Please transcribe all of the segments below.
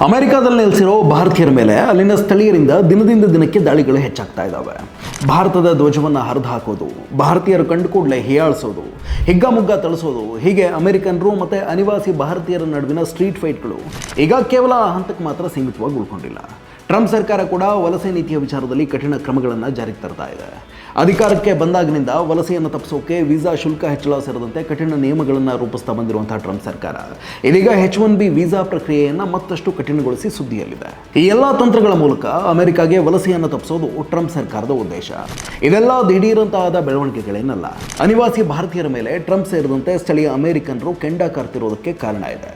ಅಮೆರಿಕಾದಲ್ಲಿ ನೆಲೆಸಿರೋ ಭಾರತೀಯರ ಮೇಲೆ ಅಲ್ಲಿನ ಸ್ಥಳೀಯರಿಂದ ದಿನದಿಂದ ದಿನಕ್ಕೆ ದಾಳಿಗಳು ಹೆಚ್ಚಾಗ್ತಾ ಇದ್ದಾವೆ. ಭಾರತದ ಧ್ವಜವನ್ನು ಹರಿದು ಹಾಕೋದು, ಭಾರತೀಯರು ಕಂಡು ಕೂಡಲೇ ಹೀಯಾಳಿಸೋದು, ಹಿಗ್ಗಾಮುಗ್ಗಾ ಥಳಿಸೋದು, ಹೀಗೆ ಅಮೆರಿಕನರು ಮತ್ತು ಅನಿವಾಸಿ ಭಾರತೀಯರ ನಡುವಿನ ಸ್ಟ್ರೀಟ್ ಫೈಟ್ಗಳು ಈಗ ಕೇವಲ ಆ ಹಂತಕ್ಕೆ ಮಾತ್ರ ಸೀಮಿತವಾಗಿ ಉಳ್ಕೊಂಡಿಲ್ಲ. ಟ್ರಂಪ್ ಸರ್ಕಾರ ಕೂಡ ವಲಸೆ ನೀತಿಯ ವಿಚಾರದಲ್ಲಿ ಕಠಿಣ ಕ್ರಮಗಳನ್ನು ಜಾರಿಗೆ ತರ್ತಾ ಇದೆ. ಅಧಿಕಾರಕ್ಕೆ ಬಂದಾಗಿನಿಂದ ವಲಸೆಯನ್ನು ತಪ್ಪಿಸೋಕೆ ವೀಸಾ ಶುಲ್ಕ ಹೆಚ್ಚಳ ಸೇರಿದಂತೆ ಕಠಿಣ ನಿಯಮಗಳನ್ನು ರೂಪಿಸ್ತಾ ಬಂದಿರುವಂತಹ ಟ್ರಂಪ್ ಸರ್ಕಾರ ಇದೀಗ H-1B ವೀಸಾ ಪ್ರಕ್ರಿಯೆಯನ್ನು ಮತ್ತಷ್ಟು ಕಠಿಣಗೊಳಿಸಿ ಸುದ್ದಿಯಲ್ಲಿದೆ. ಈ ಎಲ್ಲ ತಂತ್ರಗಳ ಮೂಲಕ ಅಮೆರಿಕಾಗೆ ವಲಸೆಯನ್ನು ತಪ್ಪಿಸೋದು ಟ್ರಂಪ್ ಸರ್ಕಾರದ ಉದ್ದೇಶ. ಇದೆಲ್ಲ ದಿಢೀರಂತಾದ ಬೆಳವಣಿಗೆಗಳೇನಲ್ಲ. ಅನಿವಾಸಿ ಭಾರತೀಯರ ಮೇಲೆ ಟ್ರಂಪ್ ಸೇರಿದಂತೆ ಸ್ಥಳೀಯ ಅಮೆರಿಕನರು ಕೆಂಡ ಕಾರ್ತಿರೋದಕ್ಕೆ ಕಾರಣ ಇದೆ.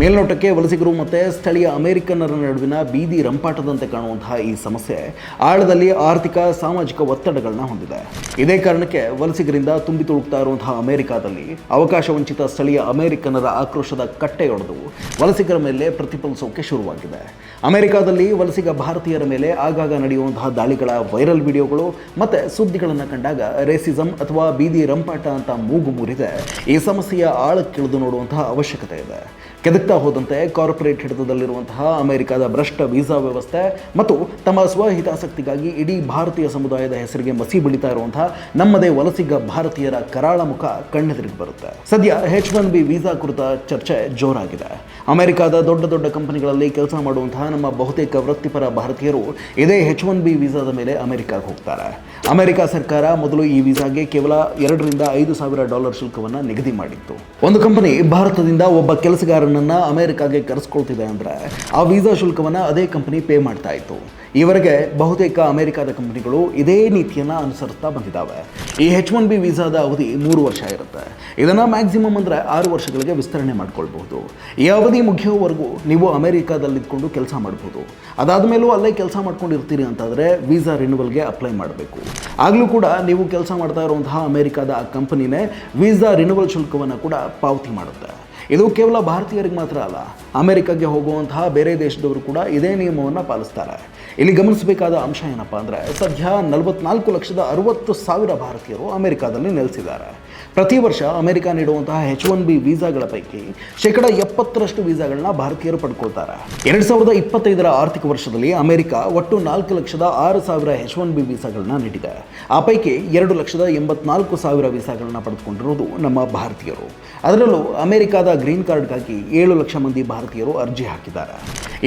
ಮೇಲ್ನೋಟಕ್ಕೆ ವಲಸಿಗರು ಮತ್ತು ಸ್ಥಳೀಯ ಅಮೆರಿಕನ್ನರ ನಡುವಿನ ಬೀದಿ ರಂಪಾಟದಂತೆ ಕಾಣುವಂತಹ ಈ ಸಮಸ್ಯೆ ಆಳದಲ್ಲಿ ಆರ್ಥಿಕ ಸಾಮಾಜಿಕ ಒತ್ತಡಗಳನ್ನ ಹೊಂದಿದೆ. ಇದೇ ಕಾರಣಕ್ಕೆ ವಲಸಿಗರಿಂದ ತುಂಬಿ ತುಳುಕ್ತಾ ಇರುವಂತಹ ಅಮೆರಿಕಾದಲ್ಲಿ ಅವಕಾಶ ವಂಚಿತ ಸ್ಥಳೀಯ ಅಮೆರಿಕನ್ನರ ಆಕ್ರೋಶದ ಕಟ್ಟೆಯೊಡೆದು ವಲಸಿಗರ ಮೇಲೆ ಪ್ರತಿಫಲಿಸೋಕೆ ಶುರುವಾಗಿದೆ. ಅಮೆರಿಕಾದಲ್ಲಿ ವಲಸಿಗ ಭಾರತೀಯರ ಮೇಲೆ ಆಗಾಗ ನಡೆಯುವಂತಹ ದಾಳಿಗಳ ವೈರಲ್ ವಿಡಿಯೋಗಳು ಮತ್ತು ಸುದ್ದಿಗಳನ್ನು ಕಂಡಾಗ ರೇಸಿಸಮ್ ಅಥವಾ ಬೀದಿ ರಂಪಾಟ ಅಂತ ಮೂಗು ಮುರಿದೆ ಈ ಸಮಸ್ಯೆಯ ಆಳಕ್ಕಿಳಿದು ನೋಡುವಂತಹ ಅವಶ್ಯಕತೆ ಇದೆ. ಕೆದಕ್ತಾ ಹೋದಂತೆ ಕಾರ್ಪೊರೇಟ್ ಹಿಡಿತದಲ್ಲಿರುವಂತಹ ಅಮೆರಿಕದ ಭ್ರಷ್ಟ ವೀಸಾ ವ್ಯವಸ್ಥೆ ಮತ್ತು ತಮ್ಮ ಸ್ವಹಿತಾಸಕ್ತಿಗಾಗಿ ಇಡೀ ಭಾರತೀಯ ಸಮುದಾಯದ ಹೆಸರಿಗೆ ಮಸಿ ಬೀಳ್ತಾ ಇರುವಂತಹ ನಮ್ಮದೇ ವಲಸಿಗ ಭಾರತೀಯರ ಕರಾಳ ಮುಖ ಕಣ್ಣೆದುರಿಗೆ ಬರುತ್ತೆ. ಸದ್ಯ H-1B ವೀಸಾ ಕುರಿತ ಚರ್ಚೆ ಜೋರಾಗಿದೆ. ಅಮೆರಿಕದ ದೊಡ್ಡ ದೊಡ್ಡ ಕಂಪನಿಗಳಲ್ಲಿ ಕೆಲಸ ಮಾಡುವಂತಹ ನಮ್ಮ ಬಹುತೇಕ ವೃತ್ತಿಪರ ಭಾರತೀಯರು ಇದೇ H-1B ವೀಸಾದ ಮೇಲೆ ಅಮೆರಿಕಾಗೆ ಹೋಗ್ತಾರೆ. ಅಮೆರಿಕ ಸರ್ಕಾರ ಮೊದಲು ಈ ವೀಸಾಗೆ ಕೇವಲ $2,000 ರಿಂದ $5,000 ಶುಲ್ಕವನ್ನು ನಿಗದಿ ಮಾಡಿತ್ತು. ಒಂದು ಕಂಪನಿ ಭಾರತದಿಂದ ಒಬ್ಬ ಕೆಲಸಗಾರನನ್ನು ಅಮೆರಿಕಾಗೆ ಕರೆಸ್ಕೊಳ್ತಿದೆ ಅಂದರೆ ಆ ವೀಸಾ ಶುಲ್ಕವನ್ನು ಅದೇ ಕಂಪನಿ ಪೇ ಮಾಡ್ತಾ ಇತ್ತು. ಈವರೆಗೆ ಬಹುತೇಕ ಅಮೆರಿಕದ ಕಂಪನಿಗಳು ಇದೇ ನೀತಿಯನ್ನು ಅನುಸರಿಸ್ತಾ ಬಂದಿದ್ದಾವೆ. ಈ H-1B ವೀಸಾದ ಅವಧಿ 3 ವರ್ಷ ಇರುತ್ತೆ. ಇದನ್ನು ಮ್ಯಾಕ್ಸಿಮಮ್ ಅಂದರೆ 6 ವರ್ಷಗಳಿಗೆ ವಿಸ್ತರಣೆ ಮಾಡ್ಕೊಳ್ಬಹುದು. ಈ ಅವಧಿ ಮುಗಿಯೋವರೆಗೂ ನೀವು ಅಮೆರಿಕಾದಲ್ಲಿದ್ದುಕೊಂಡು ಕೆಲಸ ಮಾಡ್ಬೋದು. ಅದಾದ ಮೇಲೂ ಅಲ್ಲೇ ಕೆಲಸ ಮಾಡ್ಕೊಂಡಿರ್ತೀರಿ ಅಂತಾದರೆ ವೀಸಾ ರಿನ್ಯೂವಲ್ಗೆ ಅಪ್ಲೈ ಮಾಡಬೇಕು. ಆಗಲೂ ಕೂಡ ನೀವು ಕೆಲಸ ಮಾಡ್ತಾ ಇರುವಂತಹ ಅಮೆರಿಕದ ಆ ಕಂಪನಿನೇ ವೀಸಾ ರಿನ್ಯೂವಲ್ ಶುಲ್ಕವನ್ನು ಕೂಡ ಪಾವತಿ ಮಾಡುತ್ತೆ. ಇದು ಕೇವಲ ಭಾರತೀಯರಿಗೆ ಮಾತ್ರ ಅಲ್ಲ, ಅಮೆರಿಕಾಗೆ ಹೋಗುವಂತಹ ಬೇರೆ ದೇಶದವರು ಕೂಡ ಇದೇ ನಿಯಮವನ್ನು ಪಾಲಿಸ್ತಾರೆ. ಇಲ್ಲಿ ಗಮನಿಸಬೇಕಾದ ಅಂಶ ಏನಪ್ಪ ಅಂದರೆ ಸದ್ಯ 44,60,000 ಭಾರತೀಯರು ಅಮೆರಿಕಾದಲ್ಲಿ ನೆಲೆಸಿದ್ದಾರೆ. ಪ್ರತಿ ವರ್ಷ ಅಮೆರಿಕ ನೀಡುವಂತಹ H-1B ವೀಸಾಗಳ ಪೈಕಿ 70% ವೀಸಾಗಳನ್ನ ಭಾರತೀಯರು ಪಡ್ಕೊಳ್ತಾರೆ. 2025ರ ಆರ್ಥಿಕ ವರ್ಷದಲ್ಲಿ ಅಮೆರಿಕ ಒಟ್ಟು 4,06,000 H-1B ವೀಸಾಗಳನ್ನ ನೀಡಿದೆ. ಆ ಪೈಕಿ 2,84,000 ವೀಸಾಗಳನ್ನ ಪಡೆದುಕೊಂಡಿರುವುದು ನಮ್ಮ ಭಾರತೀಯರು. ಅದರಲ್ಲೂ ಅಮೆರಿಕದ ಗ್ರೀನ್ ಕಾರ್ಡ್ಗಾಗಿ 7 ಲಕ್ಷ ಮಂದಿ ಭಾರತೀಯರು ಅರ್ಜಿ ಹಾಕಿದ್ದಾರೆ.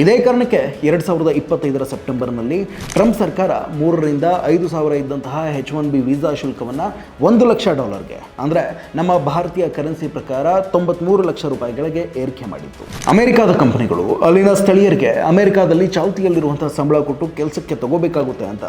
ಇದೇ ಕಾರಣಕ್ಕೆ 2025ರ ಸೆಪ್ಟೆಂಬರ್ನಲ್ಲಿ ಟ್ರಂಪ್ ಸರ್ಕಾರ $3,000 ರಿಂದ $5,000 ಇದ್ದಂತಹ H-1B ವೀಸಾ ಶುಲ್ಕವನ್ನು $1 ಲಕ್ಷ ಅಂದರೆ ನಮ್ಮ ಭಾರತೀಯ ಕರೆನ್ಸಿ ಪ್ರಕಾರ $93 ಲಕ್ಷ ಏರಿಕೆ ಮಾಡಿತ್ತು. ಅಮೆರಿಕದ ಕಂಪನಿಗಳು ಅಲ್ಲಿನ ಸ್ಥಳೀಯರಿಗೆ ಅಮೆರಿಕಾದಲ್ಲಿ ಚಾಲ್ತಿಯಲ್ಲಿರುವಂತಹ ಸಂಬಳ ಕೊಟ್ಟು ಕೆಲಸಕ್ಕೆ ತಗೋಬೇಕಾಗುತ್ತೆ ಅಂತ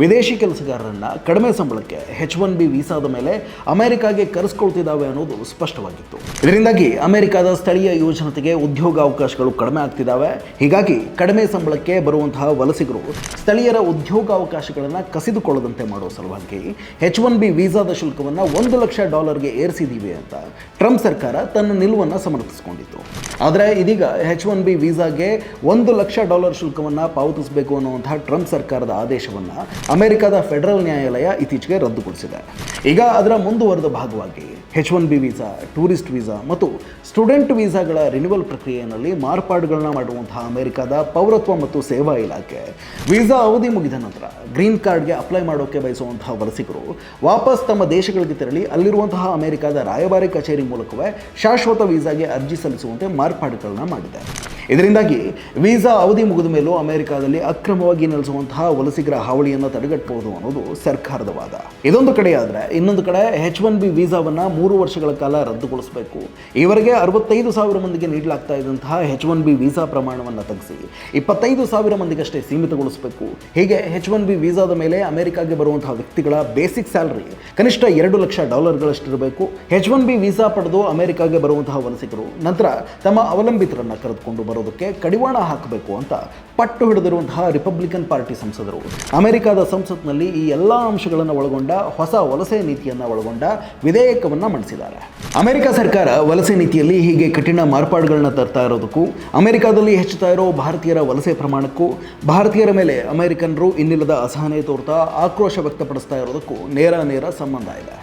ವಿದೇಶಿ ಕೆಲಸಗಾರರನ್ನ ಕಡಿಮೆ ಸಂಬಳಕ್ಕೆ H-1B ವೀಸಾದ ಮೇಲೆ ಅಮೆರಿಕಾಗೆ ಕರೆಸ್ಕೊಳ್ತಿದ್ದಾವೆ ಅನ್ನೋದು ಸ್ಪಷ್ಟವಾಗಿತ್ತು. ಇದರಿಂದಾಗಿ ಅಮೆರಿಕದ ಸ್ಥಳೀಯ ಯುವಜನತೆಗೆ ಉದ್ಯೋಗಾವಕಾಶಗಳು ಕಡಿಮೆ ಆಗ್ತಿದ್ದಾವೆ. ಹೀಗಾಗಿ ಕಡಿಮೆ ಸಂಬಳಕ್ಕೆ ಬರುವಂತಹ ವಲಸಿಗರು ಸ್ಥಳೀಯರ ಉದ್ಯೋಗಾವಕಾಶಗಳನ್ನು ಕಸಿದುಕೊಳ್ಳದಂತೆ ಮಾಡುವ ಸಲುವಾಗಿ H-1B ವೀಸಾದ ಶುಲ್ಕವನ್ನು $1 ಲಕ್ಷ ಏರಿಸಿದ್ದೀವಿ ಅಂತ ಟ್ರಂಪ್ ಸರ್ಕಾರ ತನ್ನ ನಿಲುವನ್ನು ಸಮರ್ಥಿಸಿಕೊಂಡಿತ್ತು. ಆದರೆ ಇದೀಗ H-1B ವೀಸಾಗೆ $1 ಲಕ್ಷ ಶುಲ್ಕವನ್ನು ಪಾವತಿಸಬೇಕು ಅನ್ನುವಂತಹ ಟ್ರಂಪ್ ಸರ್ಕಾರದ ಆದೇಶವನ್ನು ಅಮೆರಿಕದ ಫೆಡರಲ್ ನ್ಯಾಯಾಲಯ ಇತ್ತೀಚೆಗೆ ರದ್ದುಗೊಳಿಸಿದೆ. ಈಗ ಅದರ ಮುಂದುವರೆದ ಭಾಗವಾಗಿ H-1B ವೀಸಾ, ಟೂರಿಸ್ಟ್ ವೀಸಾ ಮತ್ತು ಸ್ಟೂಡೆಂಟ್ ವೀಸಾಗಳ ರಿನ್ಯೂವಲ್ ಪ್ರಕ್ರಿಯೆಯಲ್ಲಿ ಮಾರ್ಪಾಡುಗಳನ್ನ ಮಾಡುವಂತಹ ಅಮೆರಿಕದ ಪೌರತ್ವ ಮತ್ತು ಸೇವಾ ಇಲಾಖೆ ವೀಸಾ ಅವಧಿ ಮುಗಿದ ನಂತರ ಗ್ರೀನ್ ಕಾರ್ಡ್ಗೆ ಅಪ್ಲೈ ಮಾಡೋಕೆ ಬಯಸುವಂತಹ ವಲಸಿಗರು ವಾಪಸ್ ತಮ್ಮ ದೇಶಗಳಿಗೆ ತೆರಳಿ ಅಲ್ಲಿರುವಂತಹ ಅಮೆರಿಕದ ರಾಯಭಾರಿ ಕಚೇರಿ ಮೂಲಕವೇ ಶಾಶ್ವತ ವೀಸಾಗೆ ಅರ್ಜಿ ಸಲ್ಲಿಸುವಂತೆ ಮಾರ್ಪಾಡುಗಳನ್ನ ಮಾಡಿದೆ. ಇದರಿಂದಾಗಿ ವೀಸಾ ಅವಧಿ ಮುಗಿದ ಮೇಲೂ ಅಮೆರಿಕಾದಲ್ಲಿ ಅಕ್ರಮವಾಗಿ ನೆಲೆಸುವಂತಹ ವಲಸಿಗರ ಹಾವಳಿಯನ್ನು ತಡೆಗಟ್ಟಬಹುದು ಅನ್ನೋದು ಸರ್ಕಾರದ ವಾದ. ಇದೊಂದು ಕಡೆಯಾದರೆ ಇನ್ನೊಂದು ಕಡೆ H-1B ವೀಸಾವನ್ನು 3 ವರ್ಷಗಳ ಕಾಲ ರದ್ದುಗೊಳಿಸಬೇಕು. ಈವರೆಗೆ 65,000 ಮಂದಿಗೆ ನೀಡಲಾಗ್ತಾ ಇದ್ದಂತಹ H-1B ವೀಸಾ ಪ್ರಮಾಣವನ್ನು ತಗ್ಗಿಸಿ 25,000 ಮಂದಿಗಷ್ಟೇ ಸೀಮಿತಗೊಳಿಸಬೇಕು. ಹೀಗೆ H-1B ವೀಸಾದ ಮೇಲೆ ಅಮೆರಿಕಾಗೆ ಬರುವಂತಹ ವ್ಯಕ್ತಿಗಳ ಬೇಸಿಕ್ ಸ್ಯಾಲರಿ ಕನಿಷ್ಠ $2 ಲಕ್ಷ ಗಳಷ್ಟಿರಬೇಕು. H-1B ವೀಸಾ ಪಡೆದು ಅಮೆರಿಕಾಗೆ ಬರುವಂತಹ ವಲಸಿಗರು ನಂತರ ತಮ್ಮ ಅವಲಂಬಿತರನ್ನು ಕರೆದುಕೊಂಡು ಬರೋದಕ್ಕೆ ಕಡಿವಾಣ ಹಾಕಬೇಕು ಅಂತ ಪಟ್ಟು ಹಿಡಿದಿರುವಂತಹ ರಿಪಬ್ಲಿಕನ್ ಪಾರ್ಟಿ ಸಂಸದರು ಅಮೆರಿಕದ ಸಂಸತ್ನಲ್ಲಿ ಈ ಎಲ್ಲ ಅಂಶಗಳನ್ನು ಒಳಗೊಂಡ ಹೊಸ ವಲಸೆ ನೀತಿಯನ್ನು ಒಳಗೊಂಡ ವಿಧೇಯಕವನ್ನು ಮಂಡಿಸಿದ್ದಾರೆ. ಅಮೆರಿಕ ಸರ್ಕಾರ ವಲಸೆ ನೀತಿಯಲ್ಲಿ ಹೀಗೆ ಕಠಿಣ ಮಾರ್ಪಾಡುಗಳನ್ನ ತರ್ತಾ ಇರೋದಕ್ಕೂ ಅಮೆರಿಕದಲ್ಲಿ ಹೆಚ್ಚುತ್ತಾ ಇರೋ ಭಾರತೀಯರ ವಲಸೆ ಪ್ರಮಾಣಕ್ಕೂ ಭಾರತೀಯರ ಮೇಲೆ ಅಮೆರಿಕನರು ಇನ್ನಿಲ್ಲದ ಅಸಹನೆ ತೋರ್ತಾ ಆಕ್ರೋಶ ವ್ಯಕ್ತಪಡಿಸ್ತಾ ಇರೋದಕ್ಕೂ ನೇರ ಸಂಬಂಧ ಇದೆ.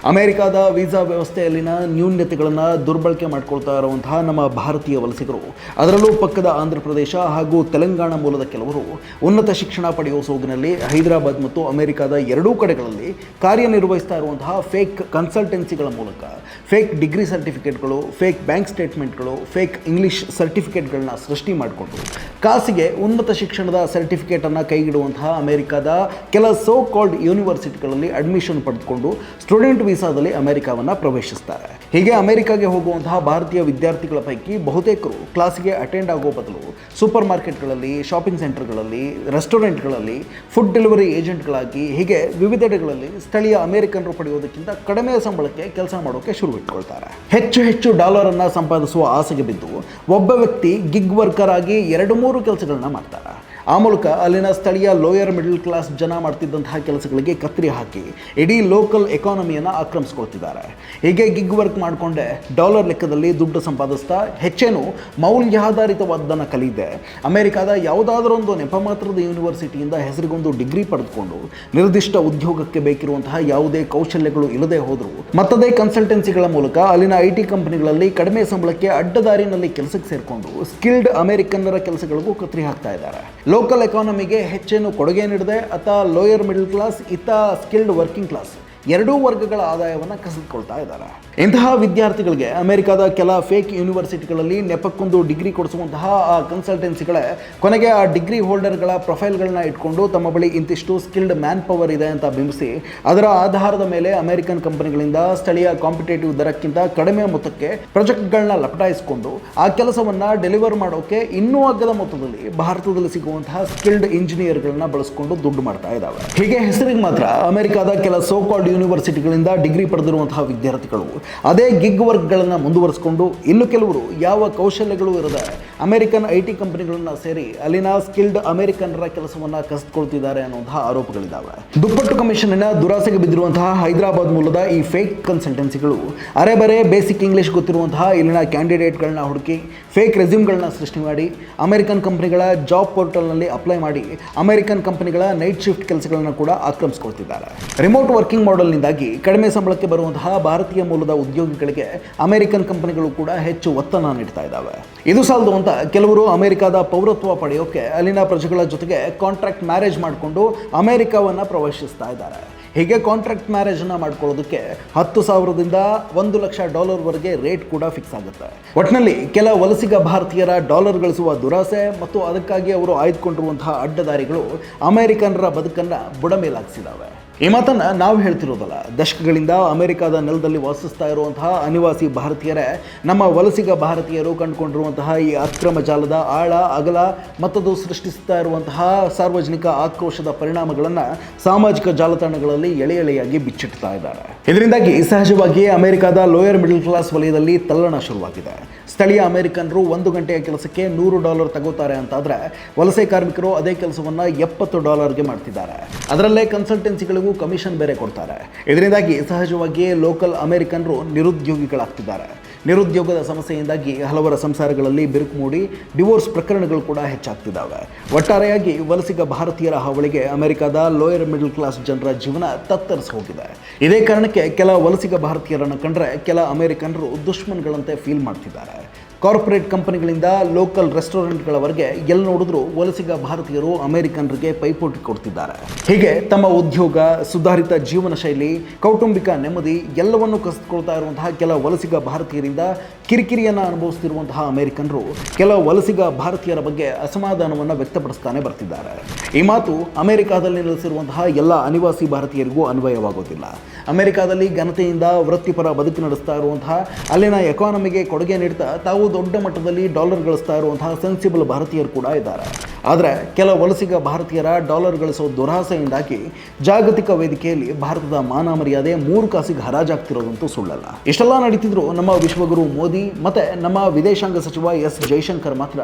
ಅಮೆರಿಕದ ವೀಸಾ ವ್ಯವಸ್ಥೆಯಲ್ಲಿನ ನ್ಯೂನ್ಯತೆಗಳನ್ನು ದುರ್ಬಳಕೆ ಮಾಡಿಕೊಳ್ತಾ ಇರುವಂತಹ ನಮ್ಮ ಭಾರತೀಯ ವಲಸಿಗರು, ಅದರಲ್ಲೂ ಪಕ್ಕದ ಆಂಧ್ರ ಪ್ರದೇಶ ಹಾಗೂ ತೆಲಂಗಾಣ ಮೂಲದ ಕೆಲವರು ಉನ್ನತ ಶಿಕ್ಷಣ ಪಡೆಯುವ ಸೋಗಿನಲ್ಲಿ ಹೈದರಾಬಾದ್ ಮತ್ತು ಅಮೆರಿಕದ ಎರಡೂ ಕಡೆಗಳಲ್ಲಿ ಕಾರ್ಯನಿರ್ವಹಿಸ್ತಾ ಇರುವಂತಹ ಫೇಕ್ ಕನ್ಸಲ್ಟೆನ್ಸಿಗಳ ಮೂಲಕ ಫೇಕ್ ಡಿಗ್ರಿ ಸರ್ಟಿಫಿಕೇಟ್ಗಳು, ಫೇಕ್ ಬ್ಯಾಂಕ್ ಸ್ಟೇಟ್ಮೆಂಟ್ಗಳು, ಫೇಕ್ ಇಂಗ್ಲಿಷ್ ಸರ್ಟಿಫಿಕೇಟ್ಗಳನ್ನ ಸೃಷ್ಟಿ ಮಾಡಿಕೊಂಡು ಕಾಸಿಗೆ ಉನ್ನತ ಶಿಕ್ಷಣದ ಸರ್ಟಿಫಿಕೇಟನ್ನು ಕೈಗಿಡುವಂತಹ ಅಮೆರಿಕದ ಕೆಲ ಸೋ ಕಾಲ್ಡ್ ಯೂನಿವರ್ಸಿಟಿಗಳಲ್ಲಿ ಅಡ್ಮಿಷನ್ ಪಡೆದುಕೊಂಡು ಸ್ಟೂಡೆಂಟ್ ವೀಸಾದಲ್ಲಿ ಅಮೆರಿಕವನ್ನು ಪ್ರವೇಶಿಸ್ತಾರೆ. ಹೀಗೆ ಅಮೆರಿಕಾಗೆ ಹೋಗುವಂತಹ ಭಾರತೀಯ ವಿದ್ಯಾರ್ಥಿಗಳ ಪೈಕಿ ಬಹುತೇಕರು ಕ್ಲಾಸಿಗೆ ಅಟೆಂಡ್ ಆಗೋ ಬದಲು ಸೂಪರ್ ಮಾರ್ಕೆಟ್ಗಳಲ್ಲಿ, ಶಾಪಿಂಗ್ ಸೆಂಟರ್ಗಳಲ್ಲಿ, ರೆಸ್ಟೋರೆಂಟ್ಗಳಲ್ಲಿ ಫುಡ್ ಡೆಲಿವರಿ ಏಜೆಂಟ್ಗಳಾಗಿ ಹೀಗೆ ವಿವಿಧೆಡೆಗಳಲ್ಲಿ ಸ್ಥಳೀಯ ಅಮೆರಿಕನರು ಪಡೆಯುವುದಕ್ಕಿಂತ ಕಡಿಮೆ ಸಂಬಳಕ್ಕೆ ಕೆಲಸ ಮಾಡೋಕೆ ಶುರು ಇಟ್ಕೊಳ್ತಾರೆ. ಹೆಚ್ಚು ಡಾಲರನ್ನು ಸಂಪಾದಿಸುವ ಆಸೆಗೆ ಬಿದ್ದು ಒಬ್ಬ ವ್ಯಕ್ತಿ ಗಿಗ್ ವರ್ಕರ್ ಆಗಿ 2-3 ಕೆಲಸಗಳನ್ನ ಮಾಡ್ತಾರೆ. ಆ ಮೂಲಕ ಅಲ್ಲಿನ ಸ್ಥಳೀಯ ಲೋಯರ್ ಮಿಡಲ್ ಕ್ಲಾಸ್ ಜನ ಮಾಡ್ತಿದ್ದಂತಹ ಕೆಲಸಗಳಿಗೆ ಕತ್ತರಿ ಹಾಕಿ ಇಡೀ ಲೋಕಲ್ ಎಕಾನಮಿಯನ್ನು ಆಕ್ರಮಿಸ್ಕೊಳ್ತಿದ್ದಾರೆ. ಹೀಗೆ ಗಿಗ್ ವರ್ಕ್ ಮಾಡಿಕೊಂಡೆ ಡಾಲರ್ ಲೆಕ್ಕದಲ್ಲಿ ದುಡ್ಡು ಸಂಪಾದಿಸ್ತಾ ಹೆಚ್ಚೇನು ಮೌಲ್ಯಾಧಾರಿತವಾದ್ದನ್ನು ಕಲಿದೆ ಅಮೆರಿಕದ ಯಾವುದಾದ್ರೊಂದು ನೆಪಮಾತ್ರದ ಯೂನಿವರ್ಸಿಟಿಯಿಂದ ಹೆಸರಿಗೊಂದು ಡಿಗ್ರಿ ಪಡೆದುಕೊಂಡು ನಿರ್ದಿಷ್ಟ ಉದ್ಯೋಗಕ್ಕೆ ಬೇಕಿರುವಂತಹ ಯಾವುದೇ ಕೌಶಲ್ಯಗಳು ಇಲ್ಲದೆ ಹೋದರೂ ಮತ್ತದೇ ಕನ್ಸಲ್ಟೆನ್ಸಿಗಳ ಮೂಲಕ ಅಲ್ಲಿನ IT ಕಂಪನಿಗಳಲ್ಲಿ ಕಡಿಮೆ ಸಂಬಳಕ್ಕೆ ಅಡ್ಡದಾರಿನಲ್ಲಿ ಕೆಲಸಕ್ಕೆ ಸೇರಿಕೊಂಡು ಸ್ಕಿಲ್ಡ್ ಅಮೆರಿಕನ್ನರ ಕೆಲಸಗಳಿಗೂ ಕತ್ತರಿ ಹಾಕ್ತಾ ಇದ್ದಾರೆ. ಲೋಕಲ್ ಎಕಾನಮಿಗೆ ಹೆಚ್ಚೇನು ಕೊಡುಗೆ ನೀಡದೆ ಅತ್ತ ಲೋಯರ್ ಮಿಡಲ್ ಕ್ಲಾಸ್, ಇತ್ತ ಸ್ಕಿಲ್ಡ್ ವರ್ಕಿಂಗ್ ಕ್ಲಾಸ್ ಎರಡೂ ವರ್ಗಗಳ ಆದಾಯವನ್ನು ಕಸಿದುಕೊಳ್ತಾ ಇದ್ದಾರೆ. ಇಂತಹ ವಿದ್ಯಾರ್ಥಿಗಳಿಗೆ ಅಮೆರಿಕದ ಕೆಲ ಫೇಕ್ ಯೂನಿವರ್ಸಿಟಿಗಳಲ್ಲಿ ನೆಪಕ್ಕೊಂದು ಡಿಗ್ರಿ ಕೊಡಿಸುವಂತಹ ಆ ಕನ್ಸಲ್ಟೆನ್ಸಿಗಳೇ ಕೊನೆಗೆ ಆ ಡಿಗ್ರಿ ಹೋಲ್ಡರ್ಗಳ ಪ್ರೊಫೈಲ್ಗಳನ್ನ ಇಟ್ಕೊಂಡು ತಮ್ಮ ಬಳಿ ಇಂತಿಷ್ಟು ಸ್ಕಿಲ್ಡ್ ಮ್ಯಾನ್ ಪವರ್ ಇದೆ ಅಂತ ಬಿಂಬಿಸಿ ಅದರ ಆಧಾರದ ಮೇಲೆ ಅಮೆರಿಕನ್ ಕಂಪನಿಗಳಿಂದ ಸ್ಥಳೀಯ ಕಾಂಪಿಟೇಟಿವ್ ದರಕ್ಕಿಂತ ಕಡಿಮೆ ಮೊತ್ತಕ್ಕೆ ಪ್ರಾಜೆಕ್ಟ್ಗಳನ್ನ ಲಪಟಾಯಿಸಿಕೊಂಡು ಆ ಕೆಲಸವನ್ನು ಡೆಲಿವರ್ ಮಾಡೋಕೆ ಇನ್ನೂ ಅಗ್ಗದ ಮೊತ್ತದಲ್ಲಿ ಭಾರತದಲ್ಲಿ ಸಿಗುವಂತಹ ಸ್ಕಿಲ್ಡ್ ಇಂಜಿನಿಯರ್ಗಳನ್ನ ಬಳಸಿಕೊಂಡು ದುಡ್ಡು ಮಾಡ್ತಾ ಇದ್ದಾವೆ. ಹೀಗೆ ಹೆಸರಿಗೆ ಮಾತ್ರ ಅಮೆರಿಕದ ಕೆಲ ಸೋ ಕಾಲ್ಡ್ ಯೂನಿವರ್ಸಿಟಿಗಳಿಂದ ಡಿಗ್ರಿ ಪಡೆದಿರುವಂತಹ ವಿದ್ಯಾರ್ಥಿಗಳು ಅದೇ ಗಿಗ್ ವರ್ಕ್ಗಳನ್ನು ಮುಂದುವರಿಸಿಕೊಂಡು ಇನ್ನು ಕೆಲವರು ಯಾವ ಕೌಶಲ್ಯಗಳು ಇರದೆ ಅಮೆರಿಕನ್ IT ಕಂಪನಿಗಳನ್ನ ಸೇರಿ ಅಲ್ಲಿನ ಸ್ಕಿಲ್ಡ್ ಅಮೆರಿಕನ್ನರ ಕೆಲಸವನ್ನು ಕಸಿದುಕೊಳ್ತಿದ್ದಾರೆ ಅನ್ನುವಂತಹ ಆರೋಪಗಳಿದ್ದಾವೆ. ದುಪ್ಪಟ್ಟು ಕಮಿಷನ್ನ ದುರಾಸೆಗೆ ಬಿದ್ದಿರುವಂತಹ ಹೈದರಾಬಾದ್ ಮೂಲದ ಈ ಫೇಕ್ ಕನ್ಸಲ್ಟೆನ್ಸಿಗಳು ಅರೆಬರೆ ಬೇಸಿಕ್ ಇಂಗ್ಲಿಷ್ ಗೊತ್ತಿರುವಂತಹ ಇಲ್ಲಿನ ಕ್ಯಾಂಡಿಡೇಟ್ಗಳನ್ನ ಹುಡುಕಿ ಫೇಕ್ ರೆಸ್ಯೂಮ್ಗಳನ್ನ ಸೃಷ್ಟಿ ಮಾಡಿ ಅಮೆರಿಕನ್ ಕಂಪನಿಗಳ ಜಾಬ್ ಪೋರ್ಟಲ್ನಲ್ಲಿ ಅಪ್ಲೈ ಮಾಡಿ ಅಮೆರಿಕನ್ ಕಂಪನಿಗಳ ನೈಟ್ ಶಿಫ್ಟ್ ಕೆಲಸಗಳನ್ನು ಕೂಡ ಆಕ್ರಮಿಸಿಕೊಳ್ತಿದ್ದಾರೆ. ರಿಮೋಟ್ ವರ್ಕಿಂಗ್ ಮಾಡೆಲ್ನಿಂದಾಗಿ ಕಡಿಮೆ ಸಂಬಳಕ್ಕೆ ಬರುವಂತಹ ಭಾರತೀಯ ಮೂಲದ ಉದ್ಯೋಗಿಗಳಿಗೆ ಅಮೆರಿಕನ್ ಕಂಪನಿಗಳು ಕೂಡ ಹೆಚ್ಚು ಒತ್ತನ್ನು ನೀಡ್ತಾ ಇದ್ದಾವೆ. ಇದು ಸಾಲದು ಅಂತ ಕೆಲವರು ಅಮೆರಿಕದ ಪೌರತ್ವ ಪಡೆಯೋಕೆ ಅಲ್ಲಿನ ಪ್ರಜೆಗಳ ಜೊತೆಗೆ ಕಾಂಟ್ರಾಕ್ಟ್ ಮ್ಯಾರೇಜ್ ಮಾಡಿಕೊಂಡು ಅಮೆರಿಕವನ್ನು ಪ್ರವೇಶಿಸ್ತಾ ಇದ್ದಾರೆ. ಹೀಗೆ ಕಾಂಟ್ರಾಕ್ಟ್ ಮ್ಯಾರೇಜನ್ನು ಮಾಡ್ಕೊಳ್ಳೋದಕ್ಕೆ $10,000ದಿಂದ $1,00,000ವರೆಗೆ ರೇಟ್ ಕೂಡ ಫಿಕ್ಸ್ ಆಗುತ್ತೆ. ಒಟ್ಟಿನಲ್ಲಿ ಕೆಲ ವಲಸಿಗ ಭಾರತೀಯರ ಡಾಲರ್ ಗಳಿಸುವ ದುರಾಸೆ ಮತ್ತು ಅದಕ್ಕಾಗಿ ಅವರು ಆಯ್ದುಕೊಂಡಿರುವಂತಹ ಅಡ್ಡದಾರಿಗಳು ಅಮೆರಿಕನ್ನರ ಬದುಕನ್ನು ಬುಡಮೇಲಾಗಿಸಿದ್ದಾವೆ. ಈ ಮಾತನ್ನು ನಾವು ಹೇಳ್ತಿರೋದಲ್ಲ, ದಶಕಗಳಿಂದ ಅಮೆರಿಕದ ನೆಲದಲ್ಲಿ ವಾಸಿಸ್ತಾ ಇರುವಂತಹ ಅನಿವಾಸಿ ಭಾರತೀಯರೇ ನಮ್ಮ ವಲಸಿಗ ಭಾರತೀಯರು ಕಂಡುಕೊಂಡಿರುವಂತಹ ಈ ಅಕ್ರಮ ಜಾಲದ ಆಳ ಅಗಲ ಮತ್ತದು ಸೃಷ್ಟಿಸ್ತಾ ಇರುವಂತಹ ಸಾರ್ವಜನಿಕ ಆಕ್ರೋಶದ ಪರಿಣಾಮಗಳನ್ನು ಸಾಮಾಜಿಕ ಜಾಲತಾಣಗಳಲ್ಲಿ ಎಳೆಯಾಗಿ ಬಿಚ್ಚಿಡ್ತಾ ಇದ್ದಾರೆ. ಇದರಿಂದಾಗಿ ಸಹಜವಾಗಿ ಅಮೆರಿಕದ ಲೋಯರ್ ಮಿಡಲ್ ಕ್ಲಾಸ್ ವಲಯದಲ್ಲಿ ತಲ್ಲಣ ಶುರುವಾಗಿದೆ. ಸ್ಥಳೀಯ ಅಮೆರಿಕನರು 1 ಗಂಟೆಯ ಕೆಲಸಕ್ಕೆ $100 ತಗೋತಾರೆ ಅಂತಾದರೆ ವಲಸೆ ಕಾರ್ಮಿಕರು ಅದೇ ಕೆಲಸವನ್ನು $70ಗೆ ಮಾಡ್ತಿದ್ದಾರೆ. ಅದರಲ್ಲೇ ಕನ್ಸಲ್ಟೆನ್ಸಿಗಳಿಗೂ ಕಮಿಷನ್ ಬೇರೆ ಕೊಡ್ತಾರೆ. ಇದರಿಂದಾಗಿ ಸಹಜವಾಗಿಯೇ ಲೋಕಲ್ ಅಮೆರಿಕನರು ನಿರುದ್ಯೋಗಿಗಳಾಗ್ತಿದ್ದಾರೆ. ನಿರುದ್ಯೋಗದ ಸಮಸ್ಯೆಯಿಂದಾಗಿ ಹಲವರ ಸಂಸಾರಗಳಲ್ಲಿ ಬಿರುಕು ಮೂಡಿ ಡಿವೋರ್ಸ್ ಪ್ರಕರಣಗಳು ಕೂಡ ಹೆಚ್ಚಾಗ್ತಿದ್ದಾವೆ. ಒಟ್ಟಾರೆಯಾಗಿ ವಲಸಿಗ ಭಾರತೀಯರ ಹಾವಳಿಗೆ ಅಮೆರಿಕದ ಲೋಯರ್ ಮಿಡಲ್ ಕ್ಲಾಸ್ ಜನರ ಜೀವನ ತತ್ತರಿಸಿ ಹೋಗಿದೆ. ಇದೇ ಕಾರಣಕ್ಕೆ ಕೆಲ ವಲಸಿಗ ಭಾರತೀಯರನ್ನು ಕಂಡ್ರೆ ಕೆಲ ಅಮೆರಿಕನರು ದುಶ್ಮನ್ಗಳಂತೆ ಫೀಲ್ ಮಾಡ್ತಿದ್ದಾರೆ. ಕಾರ್ಪೊರೇಟ್ ಕಂಪನಿಗಳಿಂದ ಲೋಕಲ್ ರೆಸ್ಟೋರೆಂಟ್ಗಳವರೆಗೆ ಎಲ್ಲಿ ನೋಡಿದ್ರೂ ವಲಸಿಗ ಭಾರತೀಯರು ಅಮೆರಿಕನರಿಗೆ ಪೈಪೋಟಿ ಕೊಡ್ತಿದ್ದಾರೆ. ಹೀಗೆ ತಮ್ಮ ಉದ್ಯೋಗ, ಸುಧಾರಿತ ಜೀವನ ಶೈಲಿ, ಕೌಟುಂಬಿಕ ನೆಮ್ಮದಿ ಎಲ್ಲವನ್ನೂ ಕಸಿದುಕೊಳ್ತಾ ಇರುವಂತಹ ಕೆಲ ವಲಸಿಗ ಭಾರತೀಯರಿಂದ ಕಿರಿಕಿರಿಯನ್ನು ಅನುಭವಿಸ್ತಿರುವಂತಹ ಅಮೆರಿಕನರು ಕೆಲ ವಲಸಿಗ ಭಾರತೀಯರ ಬಗ್ಗೆ ಅಸಮಾಧಾನವನ್ನು ವ್ಯಕ್ತಪಡಿಸ್ತಾನೆ ಬರ್ತಿದ್ದಾರೆ. ಈ ಮಾತು ಅಮೆರಿಕಾದಲ್ಲಿ ನೆಲೆಸಿರುವಂತಹ ಎಲ್ಲ ಅನಿವಾಸಿ ಭಾರತೀಯರಿಗೂ ಅನ್ವಯವಾಗೋದಿಲ್ಲ. ಅಮೆರಿಕಾದಲ್ಲಿ ಘನತೆಯಿಂದ ವೃತ್ತಿಪರ ಬದುಕು ನಡೆಸ್ತಾ ಇರುವಂತಹ ಅಲ್ಲಿನ ಎಕಾನಮಿಗೆ ಕೊಡುಗೆ ನೀಡ್ತಾ ತಾವು ದೊಡ್ಡ ಮಟ್ಟದಲ್ಲಿ ಡಾಲರ್ ಗಳಿಸ್ತಾ ಇರುವಂತಹ ಸೆನ್ಸಿಬಲ್ ಭಾರತೀಯರು ಕೂಡ ಇದ್ದಾರೆ. ಆದರೆ ಕೆಲ ವಲಸಿಗ ಭಾರತೀಯರ ಡಾಲರ್ ಗಳಿಸೋ ದುರಾಸೆಯಿಂದಾಗಿ ಜಾಗತಿಕ ವೇದಿಕೆಯಲ್ಲಿ ಭಾರತದ ಮಾನ ಮರ್ಯಾದೆ 3 ಕಾಸಿಗೆ ಹರಾಜಾಗ್ತಿರೋದಂತೂ ಸುಳ್ಳಲ್ಲ. ಇಷ್ಟೆಲ್ಲ ನಡೀತಿದ್ರು ನಮ್ಮ ವಿಶ್ವಗುರು ಮೋದಿ ಮತ್ತೆ ನಮ್ಮ ವಿದೇಶಾಂಗ ಸಚಿವ S ಜೈಶಂಕರ್ ಮಾತ್ರ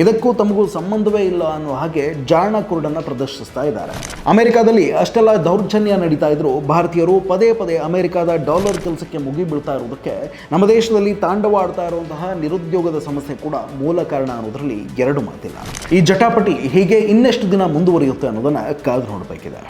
ಇದಕ್ಕೂ ತಮಗೂ ಸಂಬಂಧವೇ ಇಲ್ಲ ಅನ್ನೋ ಹಾಗೆ ಜಾಣ ಕುರುಡನ್ನು ಪ್ರದರ್ಶಿಸ್ತಾ ಇದ್ದಾರೆ. ಅಮೆರಿಕಾದಲ್ಲಿ ಅಷ್ಟೆಲ್ಲ ದೌರ್ಜನ್ಯ ನಡೀತಾ ಇದ್ರು ಭಾರತೀಯರು ಪದೇ ಅಮೆರಿಕದ ಡಾಲರ್ ಕೆಲಸಕ್ಕೆ ಮುಗಿಬೀಳ್ತಾ ಇರುವುದಕ್ಕೆ ನಮ್ಮ ದೇಶದಲ್ಲಿ ತಾಂಡವಾಡ್ತಾ ಇರುವಂತಹ ನಿರುದ್ಯೋಗದ ಸಮಸ್ಯೆ ಕೂಡ ಮೂಲ ಕಾರಣ ಅನ್ನೋದರಲ್ಲಿ ಎರಡು ಮಾತಿಲ್ಲ. ಈ ಜಟಾಪಟಿ ಹೀಗೆ ಇನ್ನೆಷ್ಟು ದಿನ ಮುಂದುವರಿಯುತ್ತೆ ಅನ್ನೋದನ್ನ ಕಾದು ನೋಡಬೇಕಿದೆ.